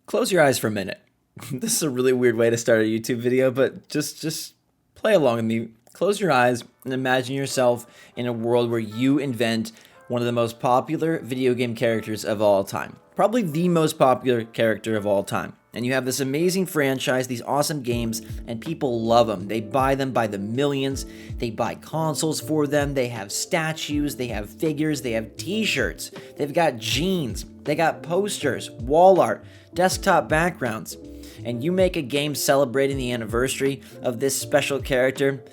Close your eyes for a minute. This is a really weird way to start a YouTube video, but just play along with me. Close your eyes and imagine yourself in a world where you invent one of the most popular video game characters of all time. Probably the most popular character of all time. And you have this amazing franchise, these awesome games, and people love them. They buy them by the millions. They buy consoles for them. They have statues. They have figures. They have t-shirts. They've got jeans. They got posters, wall art, desktop backgrounds. And you make a game celebrating the anniversary of this special character,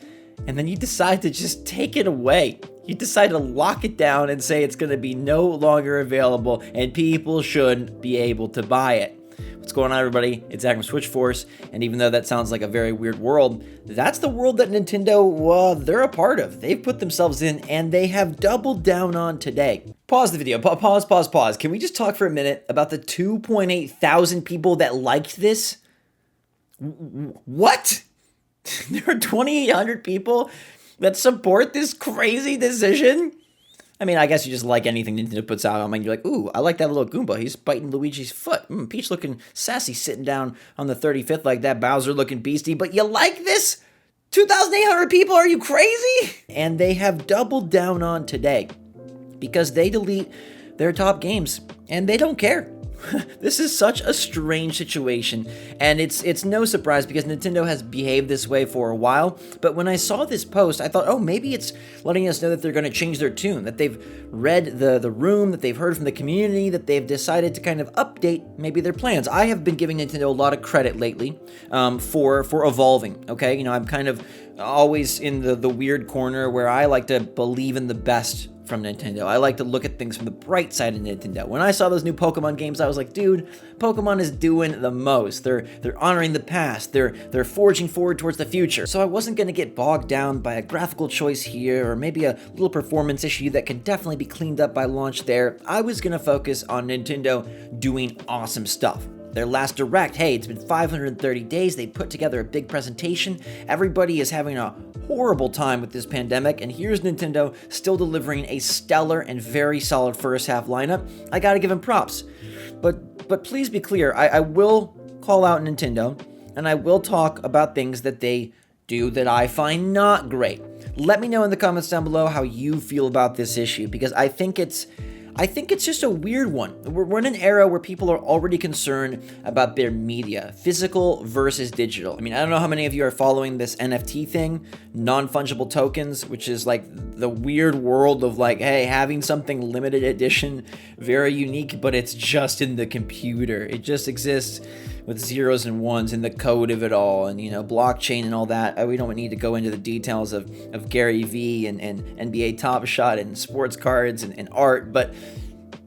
and then you decide to just take it away. You decide to lock it down and say it's going to be no longer available and people shouldn't be able to buy it. What's going on, everybody? It's Zach from SwitchForce, and even though that sounds like a very weird world, that's the world that Nintendo, they're a part of. They've put themselves in, and they have doubled down on today. Pause the video. Pause. Can we just talk for a minute about the 2.8 thousand people that liked this? What? There are 2,800 people that support this crazy decision? I mean, I guess you just like anything Nintendo puts out. I mean, you're like, ooh, I like that little Goomba. He's biting Luigi's foot. Peach looking sassy sitting down on the 35th like that. Bowser looking beastie. But you like this? 2,800 people? Are you crazy? And they have doubled down on today because they delete their top games and they don't care. This is such a strange situation, and it's no surprise because Nintendo has behaved this way for a while, but when I saw this post, I thought, oh, maybe it's letting us know that they're going to change their tune, that they've read the room, that they've heard from the community, that they've decided to kind of update maybe their plans. I have been giving Nintendo a lot of credit lately for evolving, okay? You know, I'm kind of always in the weird corner where I like to believe in the best from Nintendo. I like to look at things from the bright side of Nintendo. When I saw those new Pokemon games, I was like, dude, Pokemon is doing the most. They're honoring the past. They're forging forward towards the future. So I wasn't going to get bogged down by a graphical choice here or maybe a little performance issue that can definitely be cleaned up by launch there. I was going to focus on Nintendo doing awesome stuff. Their last Direct, hey, it's been 530 days. They put together a big presentation. Everybody is having a horrible time with this pandemic, and here's Nintendo still delivering a stellar and very solid first half lineup. I gotta give them props. But please be clear, I will call out Nintendo, and I will talk about things that they do that I find not great. Let me know in the comments down below how you feel about this issue, because I think it's just a weird one. We're in an era where people are already concerned about their media, physical versus digital. I mean, I don't know how many of you are following this NFT thing, non-fungible tokens, which is like the weird world of like, hey, having something limited edition, very unique, but it's just in the computer. It just exists with zeros and ones in the code of it all, and you know, blockchain and all that. We don't need to go into the details of Gary Vee and NBA Top Shot and sports cards and art, but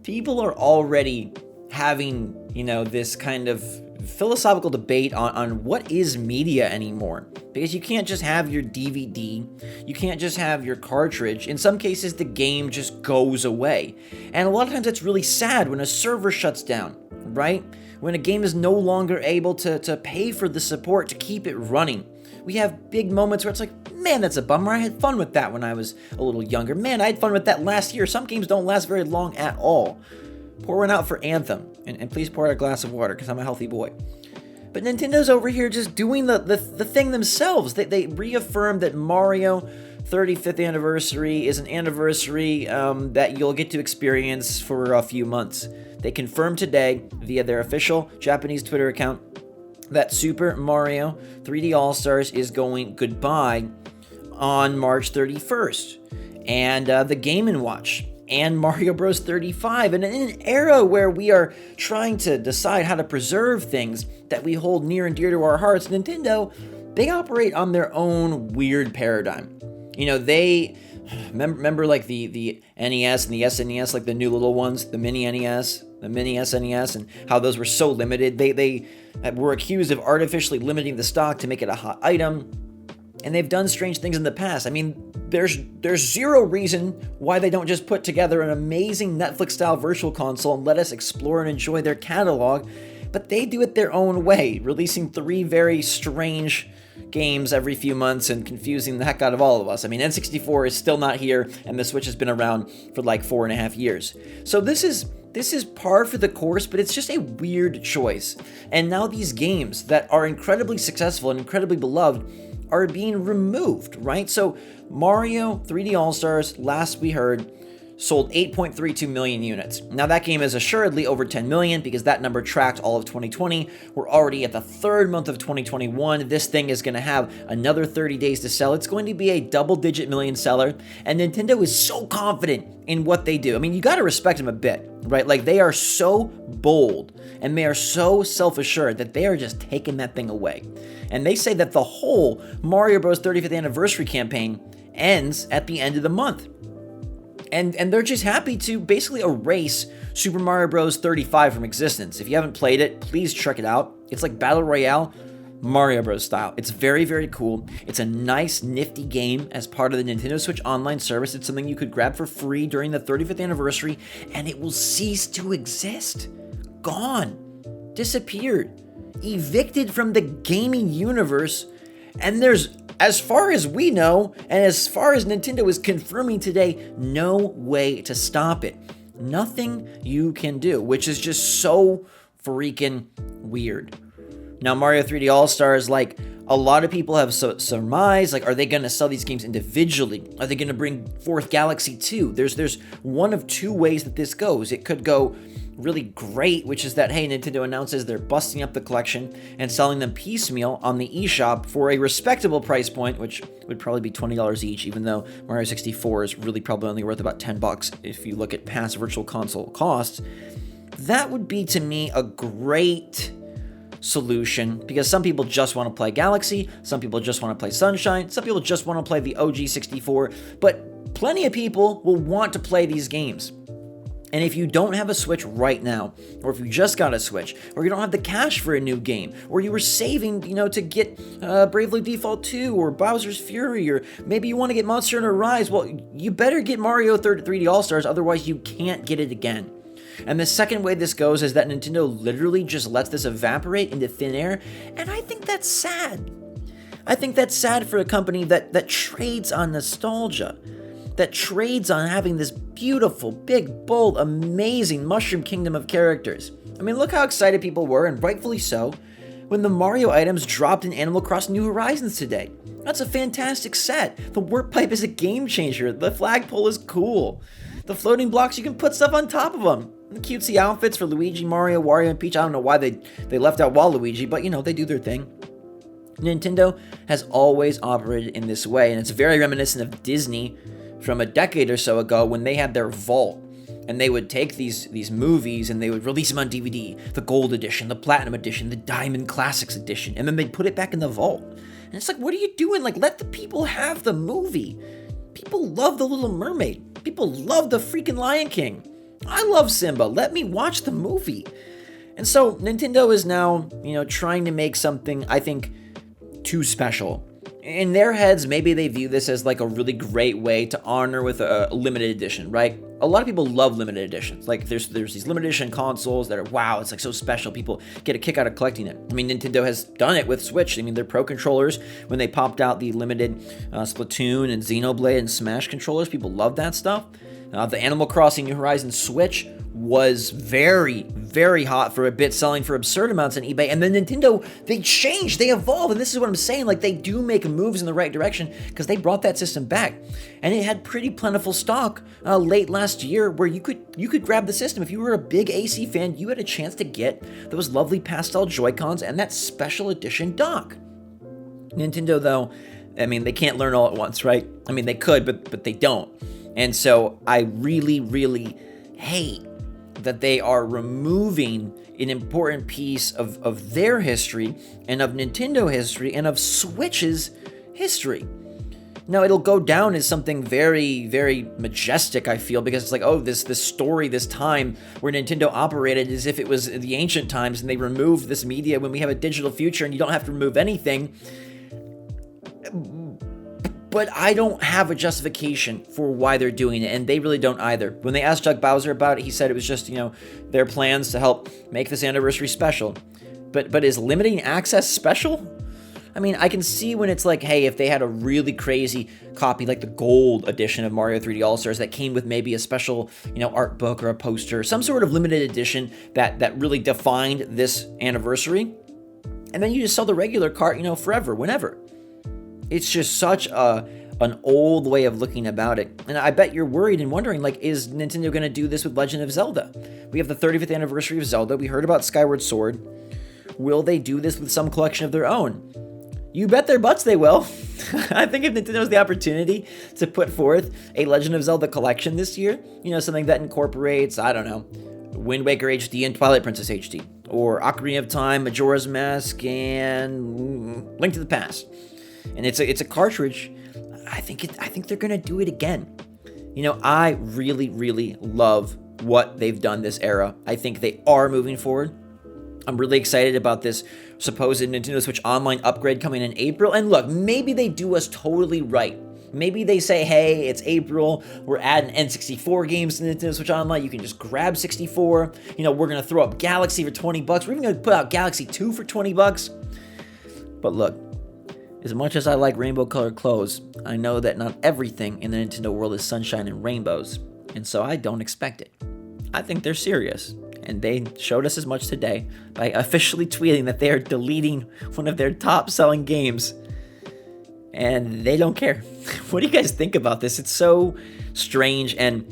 people are already having, you know, this kind of philosophical debate on what is media anymore, because you can't just have your DVD, you can't just have your cartridge. In some cases, the game just goes away, and a lot of times it's really sad when a server shuts down, right? When a game is no longer able to pay for the support to keep it running. We have big moments where it's like, man, that's a bummer. I had fun with that when I was a little younger. Man, I had fun with that last year. Some games don't last very long at all. Pour one out for Anthem, and please pour out a glass of water because I'm a healthy boy. But Nintendo's over here just doing the thing themselves. They reaffirmed that Mario 35th anniversary is an anniversary that you'll get to experience for a few months. They confirmed today via their official Japanese Twitter account that Super Mario 3D All-Stars is going goodbye on March 31st. And the Game & Watch and Mario Bros. 35. And in an era where we are trying to decide how to preserve things that we hold near and dear to our hearts, Nintendo, they operate on their own weird paradigm. You know, they remember like the NES and the SNES, like the new little ones, the mini NES, the mini SNES, and how those were so limited. They were accused of artificially limiting the stock to make it a hot item, and they've done strange things in the past. I mean, there's zero reason why they don't just put together an amazing Netflix-style virtual console and let us explore and enjoy their catalog, but they do it their own way, releasing 3 very strange games every few months and confusing the heck out of all of us. I mean, N64 is still not here, and the Switch has been around for like 4.5 years. So this is this is par for the course, but it's just a weird choice. And now these games that are incredibly successful and incredibly beloved are being removed, right? So Mario 3D All-Stars, last we heard, sold 8.32 million units. Now that game is assuredly over 10 million because that number tracked all of 2020. We're already at the third month of 2021. This thing is going to have another 30 days to sell. It's going to be a double-digit million seller, and Nintendo is so confident in what they do. I mean, you got to respect them a bit, right? Like, they are so bold and they are so self-assured that they are just taking that thing away. And they say that the whole Mario Bros. 35th anniversary campaign ends at the end of the month. And they're just happy to basically erase Super Mario Bros. 35 from existence. If you haven't played it, please check it out. It's like Battle Royale, Mario Bros. Style. It's very, very cool. It's a nice, nifty game as part of the Nintendo Switch Online service. It's something you could grab for free during the 35th anniversary, and it will cease to exist. Gone. Disappeared. Evicted from the gaming universe. And there's, as far as we know, and as far as Nintendo is confirming today, no way to stop it. Nothing you can do, which is just so freaking weird. Now, Mario 3D All-Stars, like, a lot of people have surmised, like, are they going to sell these games individually? Are they going to bring forth Galaxy 2? There's one of two ways that this goes. It could go really great, which is that, hey, Nintendo announces they're busting up the collection and selling them piecemeal on the eShop for a respectable price point, which would probably be $20 each, even though Mario 64 is really probably only worth about $10 if you look at past Virtual Console costs. That would be, to me, a great solution, because some people just want to play Galaxy, some people just want to play Sunshine, some people just want to play the OG 64, but plenty of people will want to play these games. And if you don't have a Switch right now, or if you just got a Switch, or you don't have the cash for a new game, or you were saving, to get Bravely Default 2 or Bowser's Fury, or maybe you want to get Monster Hunter Rise, well, you better get Mario 3D All-Stars, otherwise you can't get it again. And the second way this goes is that Nintendo literally just lets this evaporate into thin air, and I think that's sad. I think that's sad for a company that trades on nostalgia, that trades on having this beautiful, big, bold, amazing Mushroom Kingdom of characters. I mean, look how excited people were, and rightfully so, when the Mario items dropped in Animal Crossing New Horizons today. That's a fantastic set. The warp pipe is a game changer. The flagpole is cool. The floating blocks, you can put stuff on top of them. The cutesy outfits for Luigi, Mario, Wario, and Peach. I don't know why they left out Waluigi, but they do their thing. Nintendo has always operated in this way, and it's very reminiscent of Disney from a decade or so ago when they had their vault, and they would take these movies and they would release them on DVD, the Gold Edition, the Platinum Edition, the Diamond Classics Edition, and then they'd put it back in the vault. And it's like, what are you doing? Like, let the people have the movie. People love The Little Mermaid. People love the freaking Lion King. I love Simba. Let me watch the movie. And so Nintendo is now, trying to make something, I think, too special. In their heads, maybe they view this as like a really great way to honor with a limited edition, right? A lot of people love limited editions. Like there's these limited edition consoles that are, wow, it's like so special. People get a kick out of collecting it. I mean, Nintendo has done it with Switch. I mean, their Pro controllers, when they popped out the limited Splatoon and Xenoblade and Smash controllers, people love that stuff. The Animal Crossing New Horizons Switch was very, very hot for a bit, selling for absurd amounts on eBay. And then Nintendo, they changed, they evolved, and this is what I'm saying, like they do make moves in the right direction because they brought that system back. And it had pretty plentiful stock late last year where you could grab the system. If you were a big AC fan, you had a chance to get those lovely pastel Joy-Cons and that special edition dock. Nintendo, though, I mean, they can't learn all at once, right? I mean, they could, but they don't. And so I really, really hate that they are removing an important piece of their history and of Nintendo history and of Switch's history. Now, it'll go down as something very, very majestic, I feel, because it's like, oh, this story, this time where Nintendo operated as if it was the ancient times and they removed this media when we have a digital future and you don't have to remove anything. But I don't have a justification for why they're doing it, and they really don't either. When they asked Doug Bowser about it, he said it was just, their plans to help make this anniversary special. But is limiting access special? I mean, I can see when it's like, hey, if they had a really crazy copy, like the gold edition of Mario 3D All-Stars that came with maybe a special, art book or a poster, some sort of limited edition that really defined this anniversary. And then you just sell the regular cart, forever, whenever. It's just such an old way of looking about it. And I bet you're worried and wondering, like, is Nintendo going to do this with Legend of Zelda? We have the 35th anniversary of Zelda. We heard about Skyward Sword. Will they do this with some collection of their own? You bet their butts they will. I think if Nintendo has the opportunity to put forth a Legend of Zelda collection this year, something that incorporates, I don't know, Wind Waker HD and Twilight Princess HD, or Ocarina of Time, Majora's Mask, and Link to the Past, and it's a cartridge, I think they're gonna do it again. I really, really love what they've done this era. I think they are moving forward. I'm really excited about this supposed Nintendo Switch Online upgrade coming in April. And look, maybe they do us totally right. Maybe they say, hey, it's April, we're adding N64 games to Nintendo Switch Online, you can just grab 64. We're going to throw up Galaxy for $20. We're even going to put out Galaxy 2 for $20. But look, as much as I like rainbow-colored clothes, I know that not everything in the Nintendo world is sunshine and rainbows. And so I don't expect it. I think they're serious. And they showed us as much today by officially tweeting that they are deleting one of their top-selling games. And they don't care. What do you guys think about this? It's so strange, and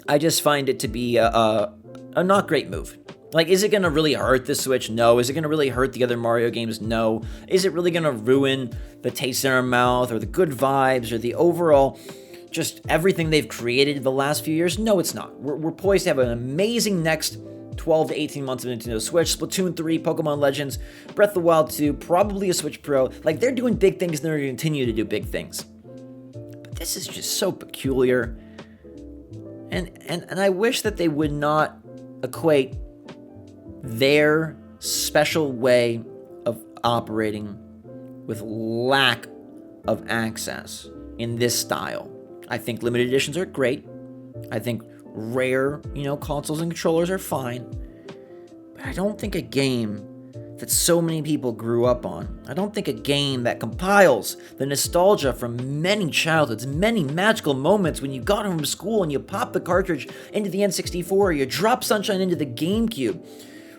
I just find it to be a not great move. Like, is it going to really hurt the Switch? No. Is it going to really hurt the other Mario games? No. Is it really going to ruin the taste in our mouth or the good vibes or the overall just everything they've created the last few years? No, it's not. We're poised to have an amazing next 12 to 18 months of Nintendo Switch, Splatoon 3, Pokemon Legends, Breath of the Wild 2, probably a Switch Pro. Like, they're doing big things and they're going to continue to do big things. But this is just so peculiar. And I wish that they would not equate their special way of operating with lack of access in this style. I think limited editions are great. I think rare, consoles and controllers are fine. But I don't think a game that so many people grew up on, I don't think a game that compiles the nostalgia from many childhoods, many magical moments when you got home from school and you popped the cartridge into the N64, or you dropped Sunshine into the GameCube,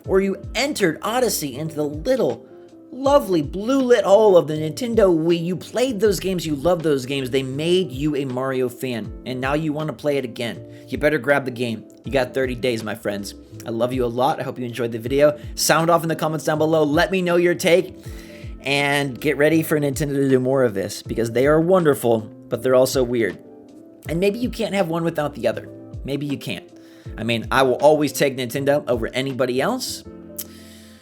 or you entered Odyssey into the little lovely blue lit hole of the Nintendo Wii. You played those games, you loved those games, they made you a Mario fan, and now you want to play it again. You better grab the game. You got 30 days, my friends. I love you a lot. I hope you enjoyed the video. Sound off in the comments down below. Let me know your take, and get ready for Nintendo to do more of this, because they are wonderful, but they're also weird. And maybe you can't have one without the other. Maybe you can't. I mean, I will always take Nintendo over anybody else,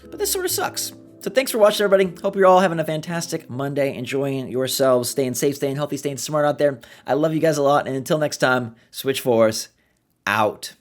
but this sort of sucks. So thanks for watching, everybody. Hope you're all having a fantastic Monday, enjoying yourselves, staying safe, staying healthy, staying smart out there. I love you guys a lot, and until next time, SwitchForce out.